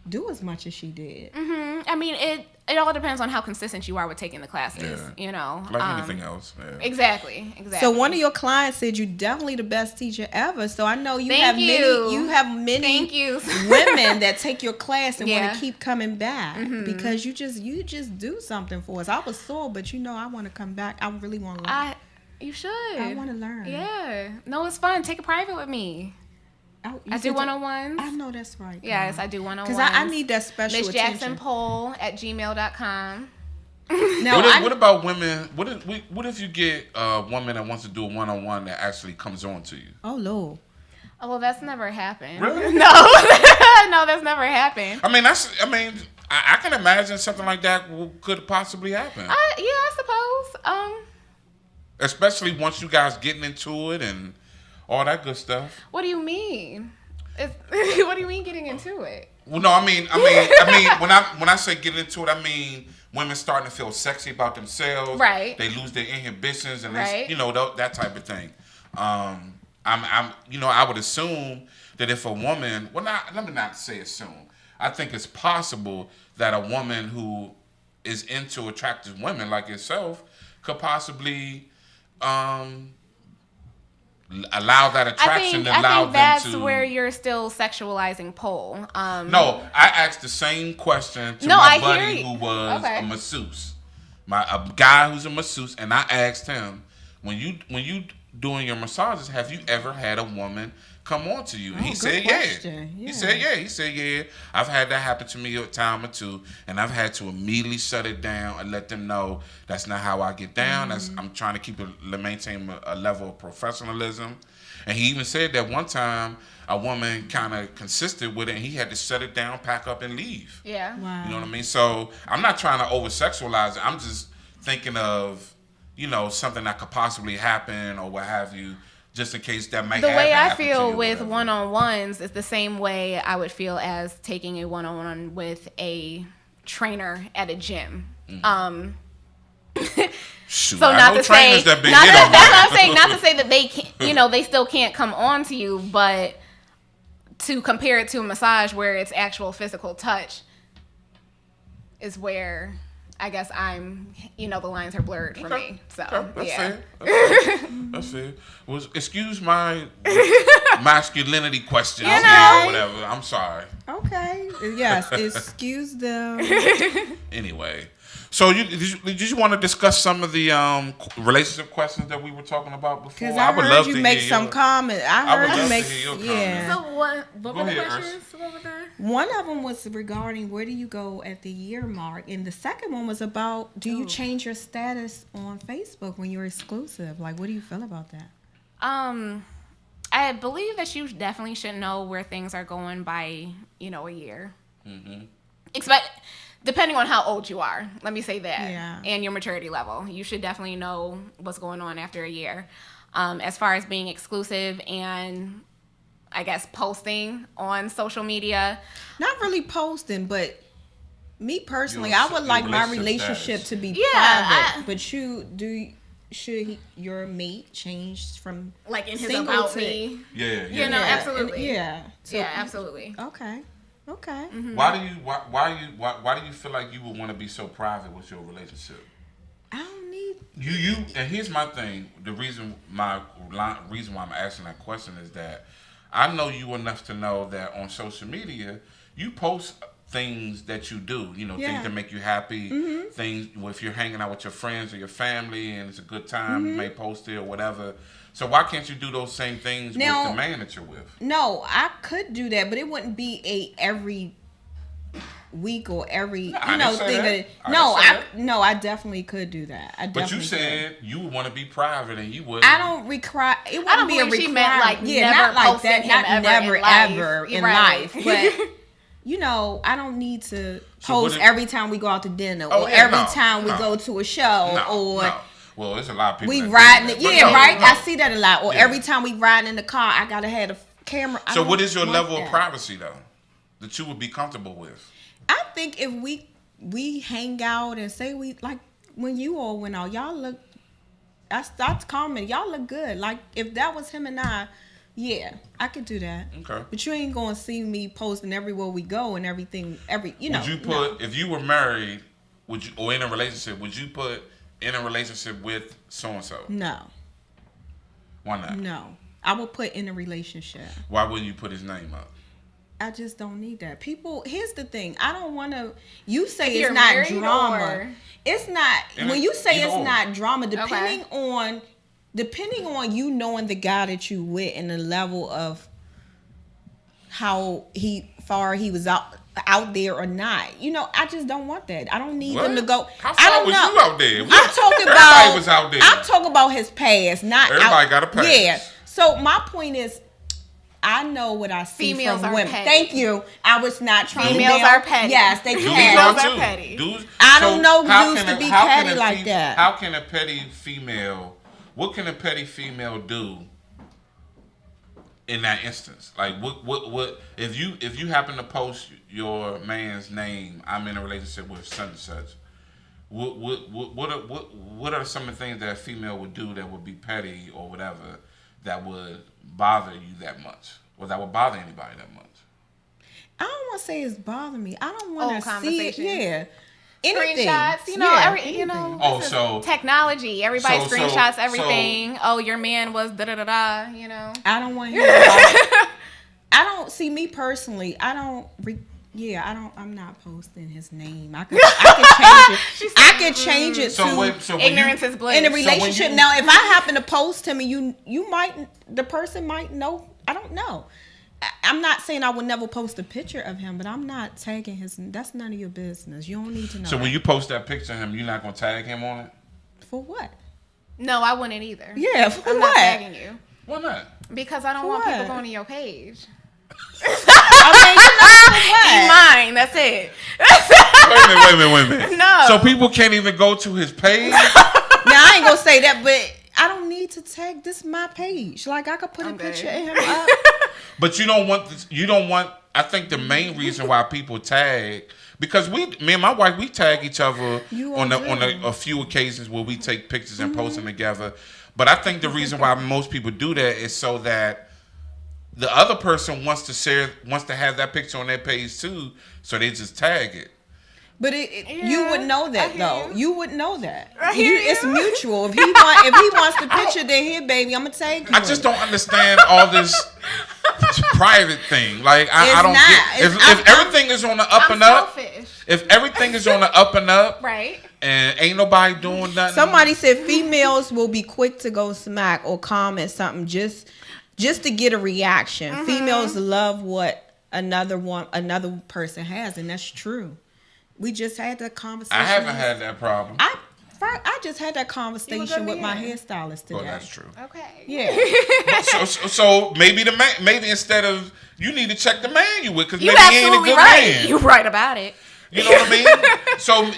do as much as she did. Mm-hmm. I mean, it all depends on how consistent you are with taking the classes. Yeah. You know, Like anything else. Yeah. Exactly. So one of your clients said you're definitely the best teacher ever. So I know you Thank have you. many Thank you. women that take your class and want Yeah. to keep coming back because you just do something for us. I was sore, but I want to come back. I really want to learn. You should. I want to learn. Yeah. No, it's fun. Take a private with me. Oh, I do one-on-ones. I know that's right. Yes, I do one-on-ones. Because I need that special Miss attention. Jackson Poll at gmail.com. No, What about women? What if you get a woman that wants to do a one-on-one that actually comes on to you? Oh Lord. Oh, well, that's never happened. Really? No. No, that's never happened. I can imagine something like that could possibly happen. Yeah, I suppose. Especially once you guys getting into it and all that good stuff. What do you mean? What do you mean getting into it? Well, no, I mean, when I say get into it, I mean women starting to feel sexy about themselves. Right. They lose their inhibitions and Right. that type of thing. I would assume that if a woman, let me not say assume. I think it's possible that a woman who is into attractive women like yourself could possibly allow that attraction I allow think that's them to. where you're still sexualizing Pole. No, I asked the same question to No, my I hear buddy you. who was Okay. a masseuse, a guy who's a masseuse, and I asked him, when you doing your massages, have you ever had a woman come on to you? And he good said question. yeah. Yeah. He said yeah. I've had that happen to me a time or two, and I've had to immediately shut it down and let them know that's not how I get down. I'm trying to maintain a level of professionalism. And he even said that one time a woman kind of consisted with it, and he had to shut it down, pack up, and leave. Yeah. Wow. You know what I mean? So I'm not trying to over sexualize it. I'm just thinking of, something that could possibly happen or what have you, just in case that might The have way I happened to you feel or with whatever. one-on-ones is the same way I would feel as taking a one-on-one with a trainer at a gym. Shoot, So I not know to say trainers that been not hit to, on that's by- what I'm saying. Not to say that they can't, they still can't come on to you, but to compare it to a massage where it's actual physical touch is where I guess the lines are blurred for me. So That's yeah. fair. That's fair. Well, excuse my masculinity questions here or whatever. I'm sorry. Okay. Yes. Excuse them. Anyway, so did you want to discuss some of the relationship questions that we were talking about before? Because I would heard love you to make hear some your- comment. I I would heard you love to make. hear your Yeah. So what were Go the ahead, questions? What were the... One of them was regarding where do you go at the year mark, and the second one was about do you change your status on Facebook when you're exclusive? Like, what do you feel about that? I believe that you definitely should know where things are going by, a year. Mm-hmm. depending on how old you are, let me say that, Yeah. and your maturity level, you should definitely know what's going on after a year. As far as being exclusive and I guess posting on social media, Not really posting, but me personally, Your- I would your like my relationship relationship status. to be Yeah, private. But should your mate change from like in his single about to me, Yeah, yeah. you know, Yeah, absolutely, and- yeah. So- yeah, absolutely. Okay. Okay. Why do you feel like you would want to be so private with your relationship? I don't need. You and here's my thing. The reason why I'm asking that question is that I know you enough to know that on social media you post things that you do. You know, Yeah. things that make you happy. Things if you're hanging out with your friends or your family and it's a good time, you may post it or whatever. So why can't you do those same things Now- with the man that you're with? No, I could do that, but it wouldn't be a every week or every I didn't say thing. that. I No, didn't say that. I definitely could do that. I But definitely you said you would want to be private and you would. I don't require. It wouldn't don't be a believe she requirement. meant, like, yeah, never not like posting that. him Not ever never in life. ever in Right. life. But you know, I don't need to So what post if- every time we go out to dinner Oh, or yeah, every no, time we no. go to a show No, or. no. Well, there's a lot of people. We that do riding that. it, But yeah, no, right. no. I see that a lot. Or Yeah. every time we riding in the car, I gotta have a camera. I So, don't what is your want level of that. privacy though, that you would be comfortable with? I think if we hang out and say we like when you all went out, y'all look. That's common. Y'all look good. Like if that was him and I, yeah, I could do that. Okay. But you ain't gonna see me posting everywhere we go and everything. Every you know. Would you put if you were married, would you or in a relationship? Would you put in a relationship with so and so? No, Why not? no. I would put in a relationship. Why wouldn't you put his name up? I just don't need that. People, here's the thing. I don't want to. You say If it's you're not married drama. or- It's not. And When you say either it's or. not drama, depending on you knowing the guy that you with and the level of how far he was out there or not. You know, I just don't want that. I don't need them to go. How I far don't was know. you out there? I'm talking Everybody about. was out there. I'm talking about his past, not Everybody out, got a past. Yeah. So my point is, I know what I see Females from are women. petty. Thank you. I was not trying Females to. are petty. Yes, they Dudes can. are Females are too. petty. Dudes, I don't know how dudes can to be how can petty like that. How can a petty female? What can a petty female do in that instance? Like what if you happen to post your man's name? I'm in a relationship with such and such. What are some of the things that a female would do that would be petty or whatever that would bother you that much, or that would bother anybody that much? I don't want to say it's bothering me. I don't want Old to see it. conversations. Yeah. Anything. Screenshots, you know, anything. Oh, this is so- technology. Everybody so- screenshots so- everything. Oh, your man was da da da da. You know. I don't want him. I don't see me personally. I don't. I'm not posting his name. I could change it. I could change it So to wait, so when Ignorance you, is bliss. in a when relationship. you- Now, if I happen to post him and you might, the person might know. I don't know. I'm not saying I would never post a picture of him, but I'm not tagging his. That's none of your business. You don't need to know. So when you post that picture of him, you're not gonna tag him on it? For what? No, I wouldn't either. Yeah, for I'm what? not tagging you Why not? because I don't For want people what? going to your page. I mean, you know, for Eat what? mine. That's it. Wait a minute. No. So people can't even go to his page? Now I ain't gonna say that, but I don't need to tag. This my page. Like I could put a I'm picture good. of him up. But you don't want this, you don't want. I think the main reason why people tag, because me and my wife, we tag each other You on all do. a few occasions where we take pictures and post them together. But I think the reason why most people do that is so that the other person wants to have that picture on their page too, so they just tag it. But you would know I that hear though. you. You would know that. I hear It's you. mutual. If he wants the picture, then here, baby, I'm gonna tag you. I just don't understand all this private thing. Like I It's don't not. get It's- if everything is on the up I'm and up. selfish. If everything is on the up and up, Right. and ain't nobody doing nothing. Somebody said females will be quick to go smack or comment something just to get a reaction. Mm-hmm. Females love what another person has, and that's true. We just had that conversation. I haven't had that problem. I just had that conversation with my here. hairstylist today. Well, that's true. Okay. Yeah. So maybe the man, maybe instead of you need to check the man you with, because You maybe he ain't a absolutely good right. man. You're right about it. You know what I mean? So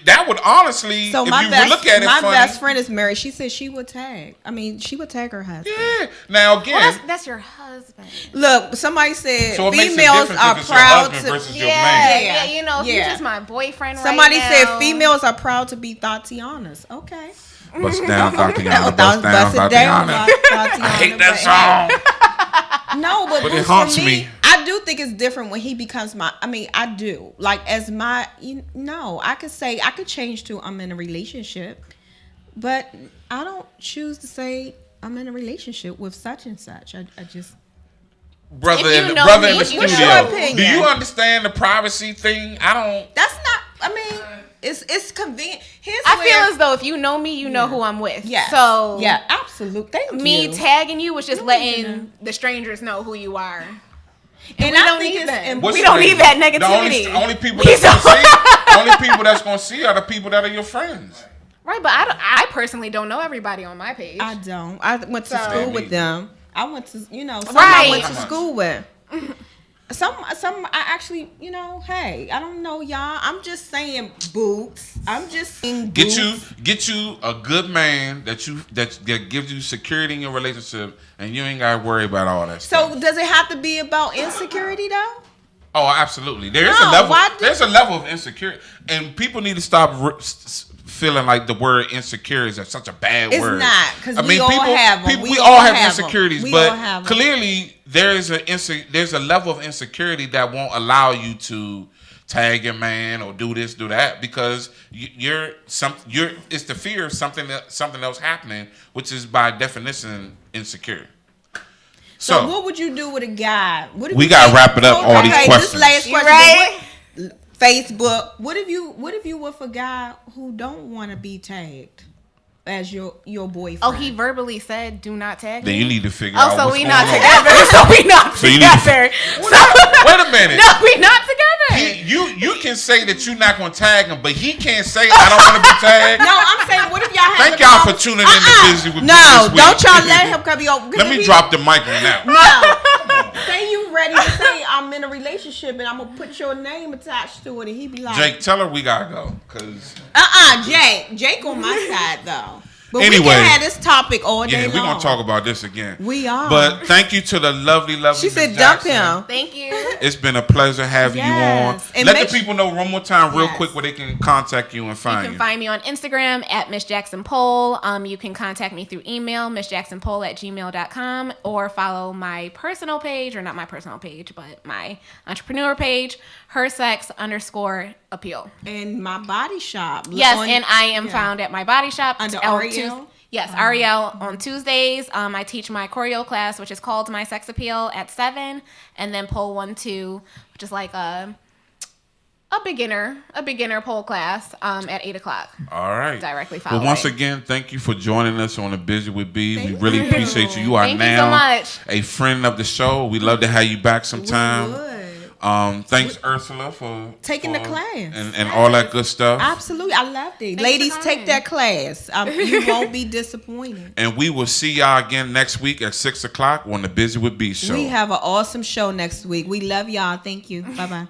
that would honestly, So if my you best, look at it, my funny, best friend is married. She said she would tag. I mean, she would tag her husband. Yeah. Now again, Well, that's your husband. Look, somebody said so it makes a females difference are if it's your proud husband to. versus your Yeah, man. yeah, you know, if Yeah. you're just my boyfriend Somebody right said now. females are proud to be Tatianas. Okay. Bust down, Tatiana. That Bust down, bust it down, Tatiana. Tatiana. I hate that song. No, but But it Boots, haunts for me. I do think it's different when he becomes my. I mean, I do like as my. I could say I could change to I'm in a relationship, but I don't choose to say I'm in a relationship with such and such. I just. Brother If you in the, know brother me, in the you know. studio. What's your opinion? Do you understand the privacy thing? I don't. That's not. I mean, it's convenient. I feel as though if you know me, you know who I'm with. Yeah. So yeah, absolutely. Thank me you. tagging you was just You letting know. the strangers know who you are. And we I don't think need it's that. important. What's We don't crazy? need that negativity. The only people that's gonna see, the only people that's gonna see are the people that are your friends. Right, but I personally don't know everybody on my page. I don't. I went to So- school with them. I went to, some Right. I went to school with. Some I actually, hey, I don't know y'all. I'm just saying Boots. I'm just saying Boots. Get you a good man that gives you security in your relationship, and you ain't gotta worry about all that stuff. So does it have to be about insecurity though? Oh, absolutely. There's No, a level. why do- There's a level of insecurity, and people need to stop feeling like the word insecure is such a bad It's word. not, 'cause we all have 'em. We all have 'em. insecurities, We all but have 'em. clearly there's a level of insecurity that won't allow you to tag your man or do this, do that, because it's the fear of something else happening, which is by definition insecure. So what would you do with a guy? What if We you gotta say- wrap it up, all these This questions. last You question. right? Facebook. What if you with a guy who don't want to be tagged as your boyfriend? Oh, he verbally said, "Do not tag Then me." you need to figure out so what's we going not on. together. So we not So you need to- together. Wait a minute. No, we not together. You can say that you're not going to tag him, but he can't say I don't want to be tagged. No, I'm saying, what if y'all have Thank a y'all con- for tuning in to Buzy with No, me this week. don't y'all let him come over. Let me drop the mic on that. No. Say you ready to say I'm in a relationship and I'm gonna put your name attached to it, and he be like, Jake, tell her we gotta go, cause Jake on my side though. But we Anyway. can have this topic all day yeah, we're long. gonna talk about this again. We are. But thank you to the lovely She Miss said, dump Jackson. him. Thank you. It's been a pleasure having Yes. you on. And Let make the people know one more time, real Yes. quick, where they can contact you and You find can you. find me on Instagram at Miss Jackson Poll. You can contact me through email, missjacksonpoll@gmail.com, or follow my personal page, or not my personal page, but my entrepreneur page, hersex_appeal. And my body shop. Yes, On- and I am yeah. found at my body shop. Under on Ariel? Yes, Ariel on Tuesdays. I teach my choreo class, which is called My Sex Appeal, at 7, and then Pole 1-2, which is like a beginner pole class at 8 o'clock. All right. Directly Well, following. once again, thank you for joining us on the Buzy with B. We Thank really you. appreciate you. You are Thank you so now much. a friend of the show. We'd love to have you back sometime. We would. Thanks, Ursula, for Taking the for- class. and all that good stuff. Absolutely, I loved it. Thanks Ladies, for take coming. that class. You won't be disappointed. And we will see y'all again next week at 6 o'clock on the Buzy with B show. We have an awesome show next week. We love y'all. Thank you. Bye bye.